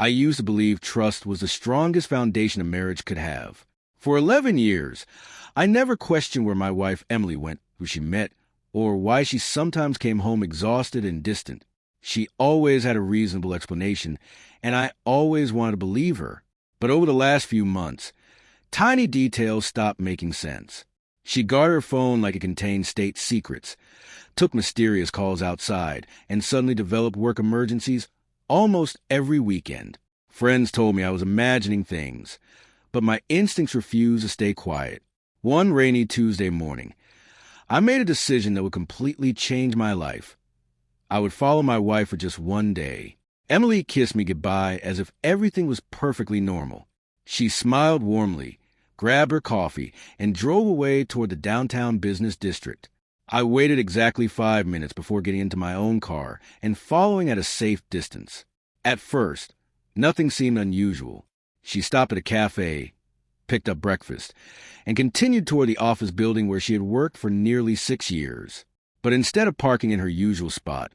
I used to believe trust was the strongest foundation a marriage could have. For 11 years, I never questioned where my wife Emily went, who she met, or why she sometimes came home exhausted and distant. She always had a reasonable explanation, and I always wanted to believe her. But over the last few months, tiny details stopped making sense. She guarded her phone like it contained state secrets, took mysterious calls outside, and suddenly developed work emergencies almost every weekend. Friends told me I was imagining things, but my instincts refused to stay quiet. One rainy Tuesday morning, I made a decision that would completely change my life. I would follow my wife for just one day. Emily kissed me goodbye as if everything was perfectly normal. She smiled warmly, grabbed her coffee, and drove away toward the downtown business district. I waited exactly 5 minutes before getting into my own car and following at a safe distance. At first, nothing seemed unusual. She stopped at a cafe, picked up breakfast, and continued toward the office building where she had worked for nearly 6 years. But instead of parking in her usual spot,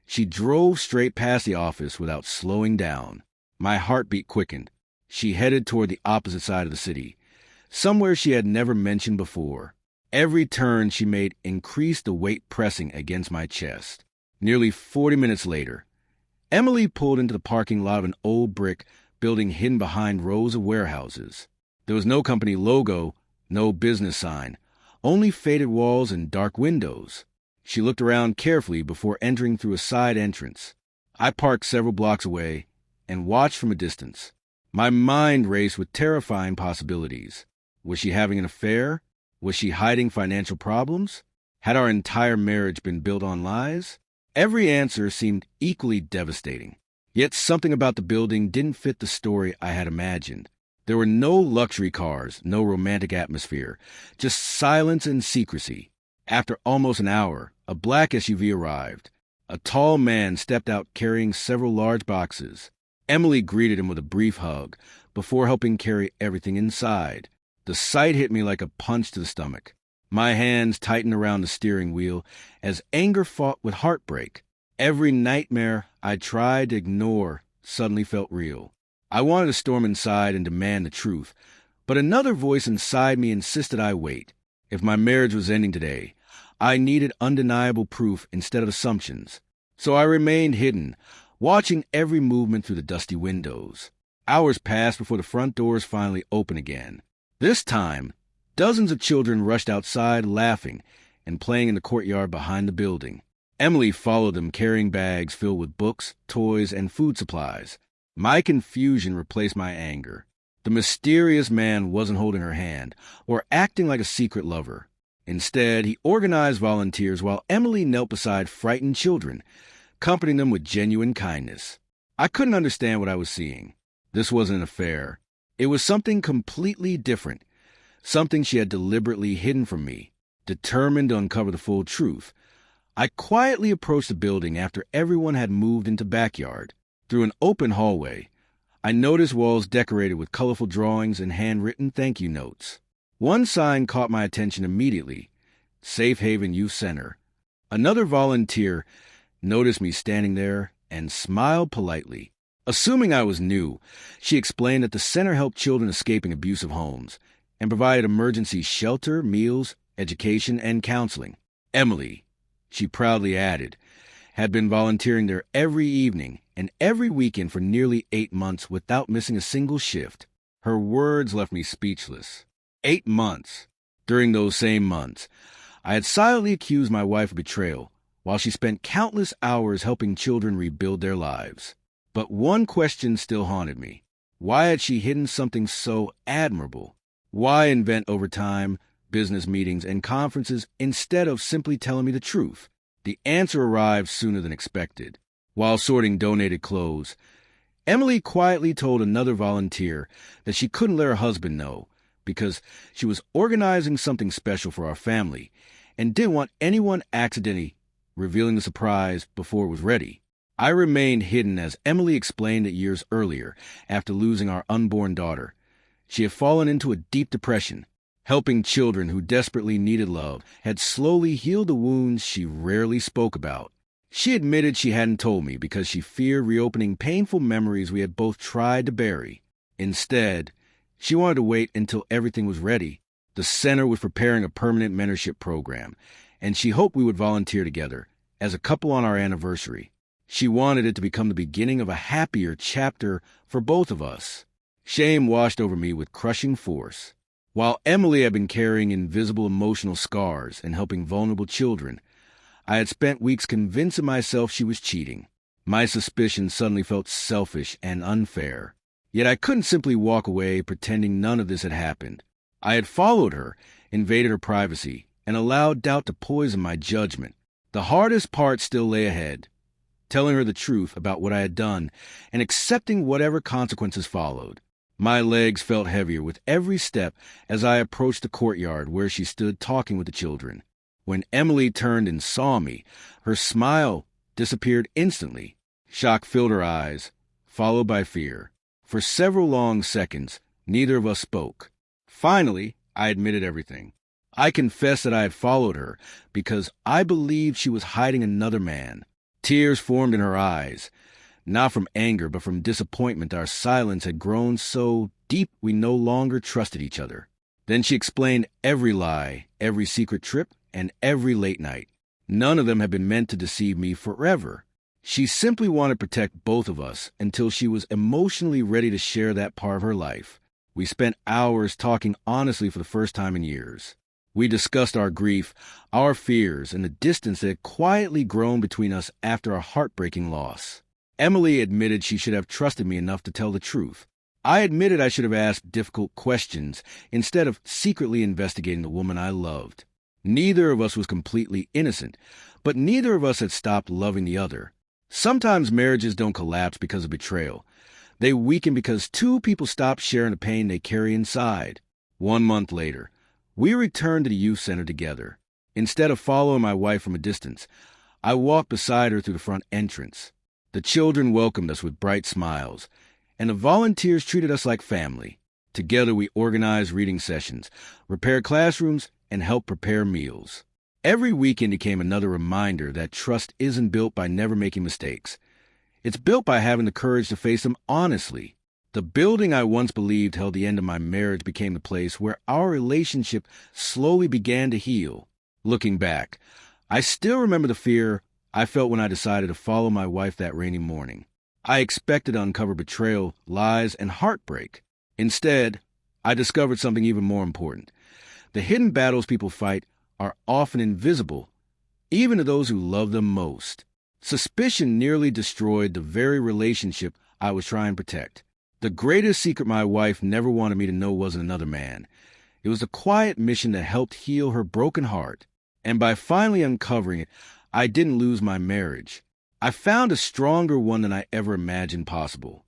she drove straight past the office without slowing down. My heartbeat quickened. She headed toward the opposite side of the city, somewhere she had never mentioned before. Every turn she made increased the weight pressing against my chest. Nearly 40 minutes later, Emily pulled into the parking lot of an old brick building hidden behind rows of warehouses. There was no company logo, no business sign, only faded walls and dark windows. She looked around carefully before entering through a side entrance. I parked several blocks away and watched from a distance. My mind raced with terrifying possibilities. Was she having an affair? Was she hiding financial problems? Had our entire marriage been built on lies? Every answer seemed equally devastating. Yet something about the building didn't fit the story I had imagined. There were no luxury cars, no romantic atmosphere, just silence and secrecy. After almost an hour, a black SUV arrived. A tall man stepped out carrying several large boxes. Emily greeted him with a brief hug before helping carry everything inside. The sight hit me like a punch to the stomach. My hands tightened around the steering wheel as anger fought with heartbreak. Every nightmare I tried to ignore suddenly felt real. I wanted to storm inside and demand the truth, but another voice inside me insisted I wait. If my marriage was ending today, I needed undeniable proof instead of assumptions. So I remained hidden, watching every movement through the dusty windows. Hours passed before the front doors finally opened again. This time, dozens of children rushed outside laughing and playing in the courtyard behind the building. Emily followed them carrying bags filled with books, toys, and food supplies. My confusion replaced my anger. The mysterious man wasn't holding her hand or acting like a secret lover. Instead, he organized volunteers while Emily knelt beside frightened children, comforting them with genuine kindness. I couldn't understand what I was seeing. This wasn't an affair. It was something completely different, something she had deliberately hidden from me. Determined to uncover the full truth, I quietly approached the building after everyone had moved into backyard. Through an open hallway, I noticed walls decorated with colorful drawings and handwritten thank you notes. One sign caught my attention immediately: Safe Haven Youth Center. Another volunteer noticed me standing there and smiled politely. Assuming I was new, she explained that the center helped children escaping abusive homes and provided emergency shelter, meals, education, and counseling. Emily, she proudly added, had been volunteering there every evening and every weekend for nearly 8 months without missing a single shift. Her words left me speechless. 8 months. During those same months, I had silently accused my wife of betrayal, while she spent countless hours helping children rebuild their lives. But one question still haunted me. Why had she hidden something so admirable? Why invent overtime, business meetings, and conferences instead of simply telling me the truth? The answer arrived sooner than expected. While sorting donated clothes, Emily quietly told another volunteer that she couldn't let her husband know because she was organizing something special for our family and didn't want anyone accidentally revealing the surprise before it was ready. I remained hidden as Emily explained that years earlier, after losing our unborn daughter, she had fallen into a deep depression. Helping children who desperately needed love had slowly healed the wounds she rarely spoke about. She admitted she hadn't told me because she feared reopening painful memories we had both tried to bury. Instead, she wanted to wait until everything was ready. The center was preparing a permanent mentorship program, and she hoped we would volunteer together as a couple on our anniversary. She wanted it to become the beginning of a happier chapter for both of us. Shame washed over me with crushing force. While Emily had been carrying invisible emotional scars and helping vulnerable children, I had spent weeks convincing myself she was cheating. My suspicions suddenly felt selfish and unfair. Yet I couldn't simply walk away pretending none of this had happened. I had followed her, invaded her privacy, and allowed doubt to poison my judgment. The hardest part still lay ahead, telling her the truth about what I had done and accepting whatever consequences followed. My legs felt heavier with every step as I approached the courtyard where she stood talking with the children. When Emily turned and saw me, her smile disappeared instantly. Shock filled her eyes, followed by fear. For several long seconds, neither of us spoke. Finally, I admitted everything. I confessed that I had followed her because I believed she was hiding another man. Tears formed in her eyes, not from anger but from disappointment. Our silence had grown so deep we no longer trusted each other. Then she explained every lie, every secret trip, and every late night. None of them had been meant to deceive me forever. She simply wanted to protect both of us until she was emotionally ready to share that part of her life. We spent hours talking honestly for the first time in years. We discussed our grief, our fears, and the distance that had quietly grown between us after our heartbreaking loss. Emily admitted she should have trusted me enough to tell the truth. I admitted I should have asked difficult questions instead of secretly investigating the woman I loved. Neither of us was completely innocent, but neither of us had stopped loving the other. Sometimes marriages don't collapse because of betrayal. They weaken because two people stop sharing the pain they carry inside. 1 month later, we returned to the youth center together. Instead of following my wife from a distance, I walked beside her through the front entrance. The children welcomed us with bright smiles, and the volunteers treated us like family. Together we organized reading sessions, repaired classrooms, and helped prepare meals. Every weekend became another reminder that trust isn't built by never making mistakes. It's built by having the courage to face them honestly. The building I once believed held the end of my marriage became the place where our relationship slowly began to heal. Looking back, I still remember the fear I felt when I decided to follow my wife that rainy morning. I expected to uncover betrayal, lies, and heartbreak. Instead, I discovered something even more important. The hidden battles people fight are often invisible, even to those who love them most. Suspicion nearly destroyed the very relationship I was trying to protect. The greatest secret my wife never wanted me to know wasn't another man. It was the quiet mission that helped heal her broken heart. And by finally uncovering it, I didn't lose my marriage. I found a stronger one than I ever imagined possible.